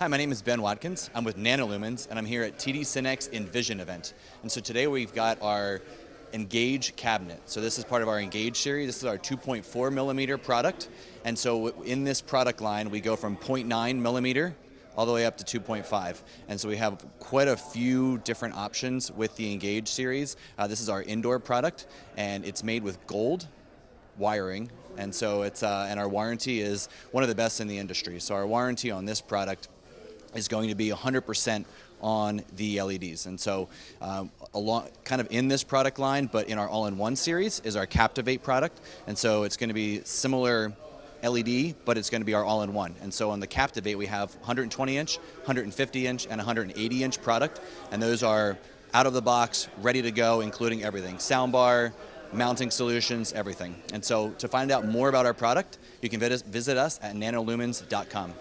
Hi, my name is Ben Watkins. I'm with Nanolumens, and I'm here at TD SYNNEX InVision event. And so today we've got our Engage cabinet. So this is part of our Engage series. This is our 2.4 millimeter product. And so in this product line, we go from 0.9 millimeter all the way up to 2.5. And so we have quite a few different options with the Engage series. This is our indoor product, and it's made with gold wiring. And so it's and our warranty is one of the best in the industry. So our warranty on this product is going to be 100% on the LEDs. And so kind of in this product line, but in our all-in-one series is our Captivate product. And so it's going to be similar LED, but it's going to be our all-in-one. And so on the Captivate, we have 120-inch, 150-inch, and 180-inch product. And those are out of the box, ready to go, including everything. Soundbar, mounting solutions, everything. And so to find out more about our product, you can visit us at nanolumens.com.